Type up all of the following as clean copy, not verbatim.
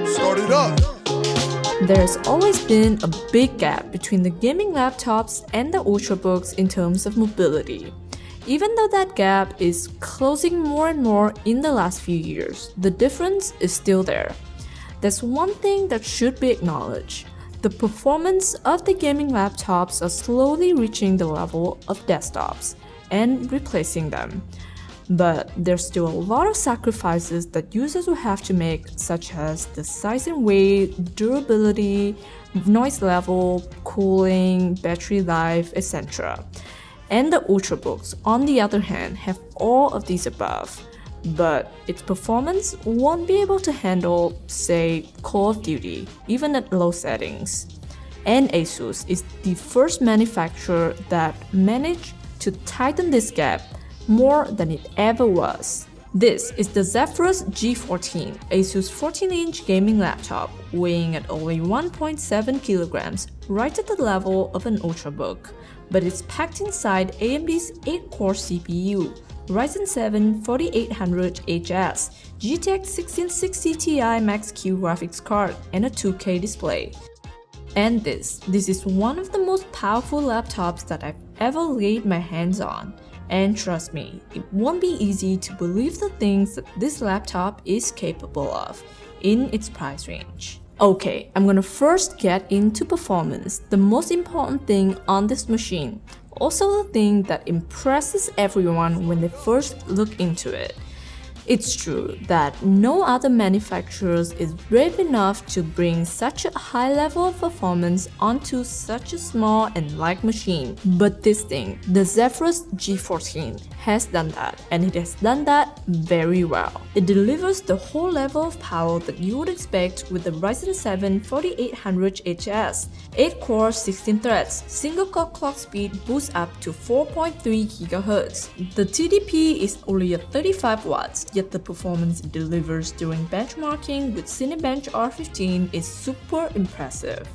Start it up. There's always been a big gap between the gaming laptops and the ultrabooks in terms of mobility. Even though that gap is closing more and more in the last few years, the difference is still there. There's one thing that should be acknowledged. The performance of the gaming laptops are slowly reaching the level of desktops and replacing them. But there's still a lot of sacrifices that users will have to make, such as the size and weight, durability, noise level, cooling, battery life, etc. And the ultrabooks, on the other hand, have all of these above. But its performance won't be able to handle, say, Call of Duty, even at low settings. And Asus is the first manufacturer that managed to tighten this gap more than it ever was. This is the Zephyrus G14, Asus 14-inch gaming laptop, weighing at only 1.7 kilograms, right at the level of an ultrabook. But it's packed inside AMD's 8-core CPU, Ryzen 7 4800HS, GTX 1660 Ti Max-Q graphics card, and a 2K display. And this is one of the most powerful laptops that I've ever laid my hands on. And trust me, it won't be easy to believe the things that this laptop is capable of in its price range. Okay, I'm gonna first get into performance, the most important thing on this machine. Also the thing that impresses everyone when they first look into it. It's true that no other manufacturers is brave enough to bring such a high level of performance onto such a small and light machine. But this thing, the Zephyrus G14, has done that, and it has done that very well. It delivers the whole level of power that you would expect with the Ryzen 7 4800HS. 8-core, 16 threads, single-core clock speed boosts up to 4.3 GHz. The TDP is only at 35 watts, yet the performance it delivers during benchmarking with Cinebench R15 is super impressive.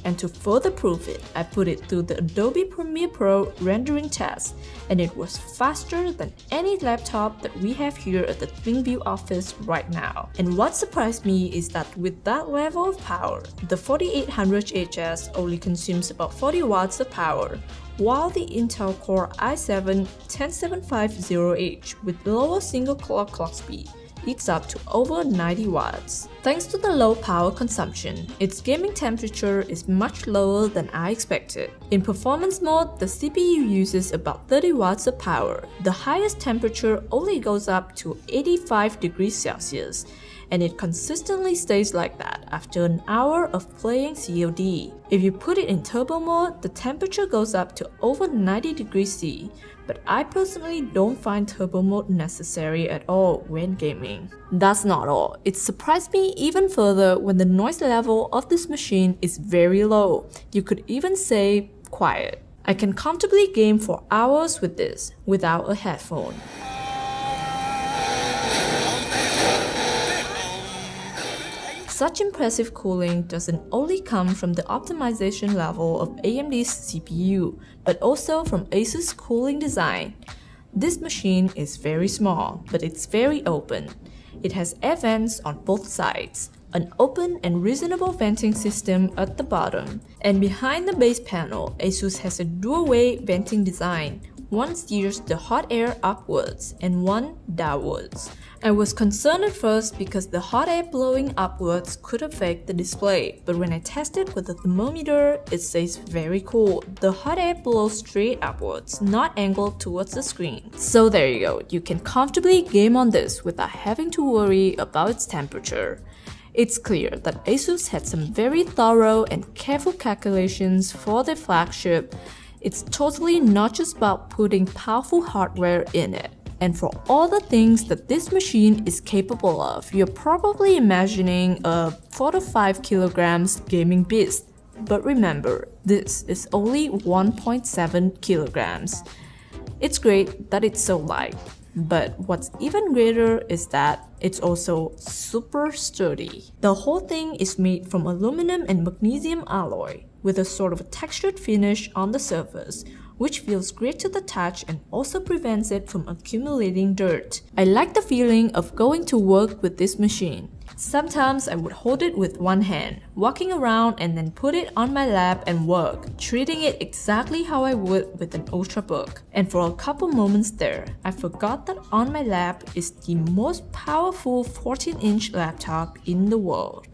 And to further prove it, I put it through the Adobe Premiere Pro rendering test, and it was faster than any laptop that we have here at the ThinkView office right now. And what surprised me is that with that level of power, the 4800HS only consumes about 40 watts of power, while the Intel Core i7-10750H with lower single-core clock speed eats up to over 90 watts. Thanks to the low power consumption, its gaming temperature is much lower than I expected. In performance mode, the CPU uses about 30 watts of power. The highest temperature only goes up to 85 degrees Celsius, and it consistently stays like that after an hour of playing COD. If you put it in turbo mode, the temperature goes up to over 90 degrees C, but I personally don't find turbo mode necessary at all when gaming. That's not all. It surprised me even further when the noise level of this machine is very low. You could even say quiet. I can comfortably game for hours with this without a headphone. Such impressive cooling doesn't only come from the optimization level of AMD's CPU, but also from Asus' cooling design. This machine is very small, but it's very open. It has air vents on both sides, an open and reasonable venting system at the bottom, and behind the base panel, Asus has a dual-way venting design. One steers the hot air upwards and one downwards. I was concerned at first because the hot air blowing upwards could affect the display, but when I tested with the thermometer, it says very cool. The hot air blows straight upwards, not angled towards the screen. So there you go, you can comfortably game on this without having to worry about its temperature. It's clear that Asus had some very thorough and careful calculations for their flagship. It's totally not just about putting powerful hardware in it. And for all the things that this machine is capable of, you're probably imagining a 4 to 5 kilograms gaming beast. But remember, this is only 1.7 kilograms. It's great that it's so light, but what's even greater is that it's also super sturdy. The whole thing is made from aluminum and magnesium alloy, with a sort of a textured finish on the surface, which feels great to the touch and also prevents it from accumulating dirt. I like the feeling of going to work with this machine. Sometimes I would hold it with one hand, walking around and then put it on my lap and work, treating it exactly how I would with an Ultrabook. And for a couple moments there, I forgot that on my lap is the most powerful 14-inch laptop in the world.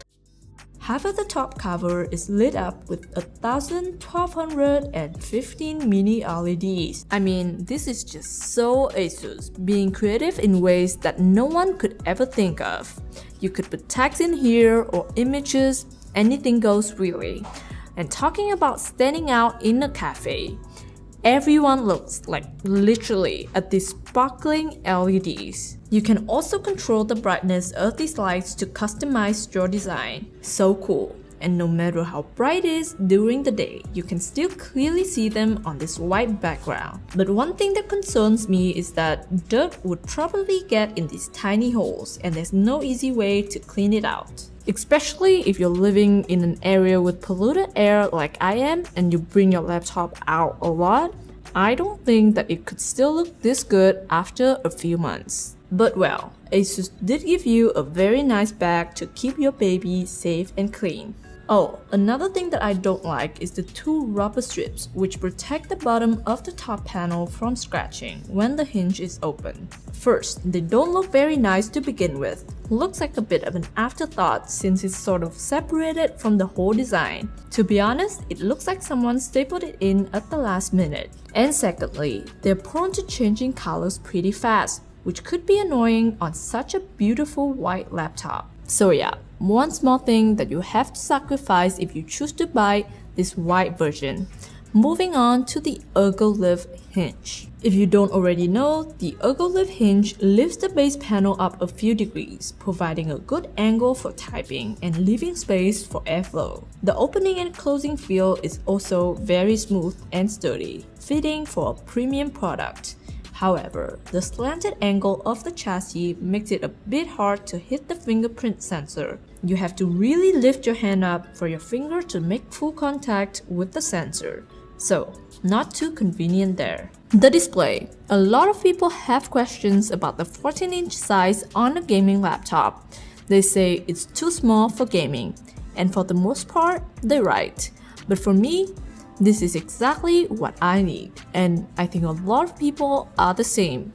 Half of the top cover is lit up with 1,215 mini LEDs. I mean, this is just so Asus, being creative in ways that no one could ever think of. You could put tags in here or images, anything goes really. And talking about standing out in a cafe, everyone looks like literally at these sparkling LEDs. You can also control the brightness of these lights to customize your design. So cool. And no matter how bright it is during the day, you can still clearly see them on this white background. But one thing that concerns me is that dirt would probably get in these tiny holes and there's no easy way to clean it out. Especially if you're living in an area with polluted air like I am and you bring your laptop out a lot, I don't think that it could still look this good after a few months. But well, Asus did give you a very nice bag to keep your baby safe and clean. Oh, another thing that I don't like is the two rubber strips which protect the bottom of the top panel from scratching when the hinge is open. First, they don't look very nice to begin with. Looks like a bit of an afterthought since it's sort of separated from the whole design. To be honest, it looks like someone stapled it in at the last minute. And secondly, they're prone to changing colors pretty fast, which could be annoying on such a beautiful white laptop. So yeah, one small thing that you have to sacrifice if you choose to buy this white version. Moving on to the Ergonomics hinge. If you don't already know, the Ergonomics hinge lifts the base panel up a few degrees, providing a good angle for typing and leaving space for airflow. The opening and closing feel is also very smooth and sturdy, fitting for a premium product. However, the slanted angle of the chassis makes it a bit hard to hit the fingerprint sensor. You have to really lift your hand up for your finger to make full contact with the sensor. So, not too convenient there. The display. A lot of people have questions about the 14-inch size on a gaming laptop. They say it's too small for gaming, and for the most part, they're right. But for me, this is exactly what I need, and I think a lot of people are the same.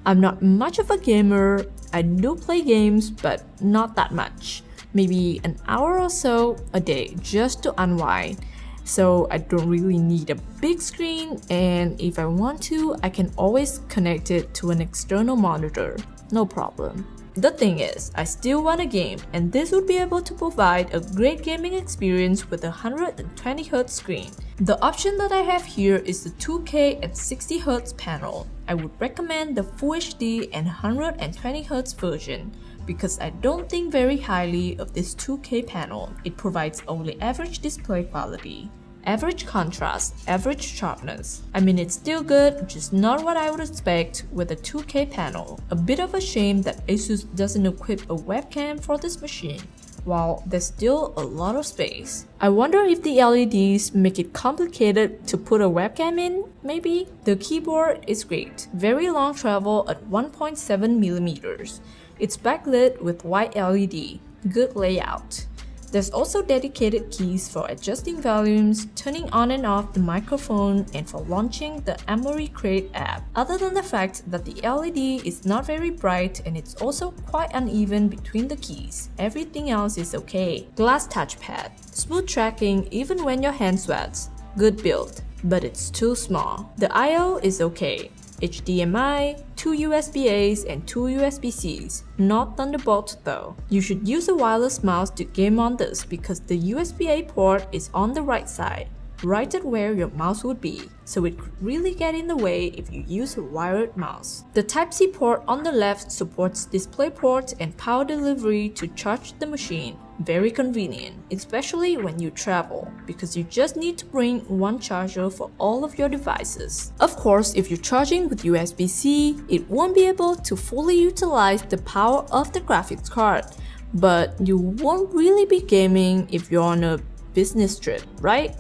I'm not much of a gamer. I do play games, but not that much. Maybe an hour or so a day just to unwind. So I don't really need a big screen, and if I want to, I can always connect it to an external monitor. No problem. The thing is, I still want a game, and this would be able to provide a great gaming experience with a 120Hz screen. The option that I have here is the 2K and 60Hz panel. I would recommend the Full HD and 120Hz version because I don't think very highly of this 2K panel. It provides only average display quality, average contrast, average sharpness. I mean, it's still good, just not what I would expect with a 2K panel. A bit of a shame that Asus doesn't equip a webcam for this machine, while there's still a lot of space. I wonder if the LEDs make it complicated to put a webcam in, maybe? The keyboard is great, very long travel at 1.7mm. It's backlit with white LED, good layout. There's also dedicated keys for adjusting volumes, turning on and off the microphone, and for launching the Memory Crate app. Other than the fact that the LED is not very bright and it's also quite uneven between the keys, everything else is okay. Glass touchpad, smooth tracking even when your hand sweats. Good build, but it's too small. The I/O is okay. HDMI, 2 USB-A's and 2 USB-C's, not Thunderbolt though. You should use a wireless mouse to game on this because the USB-A port is on the right side, right at where your mouse would be, so it could really get in the way if you use a wired mouse. The Type-C port on the left supports DisplayPort and power delivery to charge the machine. Very convenient, especially when you travel, because you just need to bring one charger for all of your devices. Of course, if you're charging with USB-C, it won't be able to fully utilize the power of the graphics card, but you won't really be gaming if you're on a business trip, right?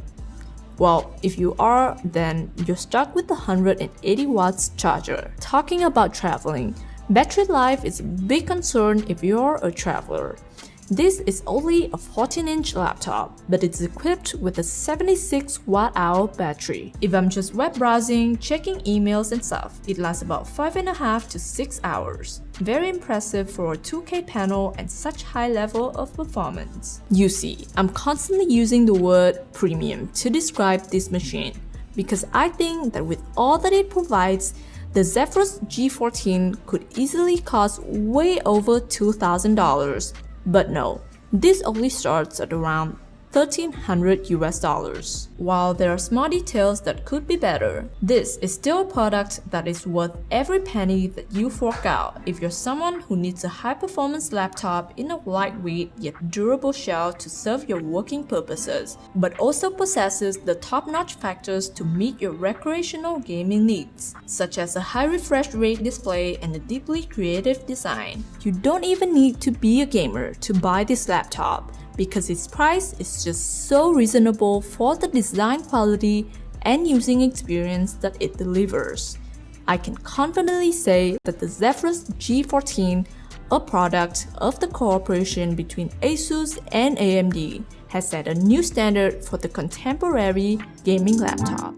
Well, if you are, then you're stuck with the 180 watts charger. Talking about traveling, battery life is a big concern if you're a traveler. This is only a 14-inch laptop, but it's equipped with a 76 watt-hour battery. If I'm just web browsing, checking emails and stuff, it lasts about 5.5 to 6 hours. Very impressive for a 2K panel and such high level of performance. You see, I'm constantly using the word premium to describe this machine because I think that with all that it provides, the Zephyrus G14 could easily cost way over $2,000. But no, this only starts at around $1,300 US. While there are small details that could be better, this is still a product that is worth every penny that you fork out if you're someone who needs a high-performance laptop in a lightweight yet durable shell to serve your working purposes, but also possesses the top-notch factors to meet your recreational gaming needs, such as a high refresh rate display and a deeply creative design. You don't even need to be a gamer to buy this laptop, because its price is just so reasonable for the design quality and using experience that it delivers. I can confidently say that the Zephyrus G14, a product of the cooperation between Asus and AMD, has set a new standard for the contemporary gaming laptop.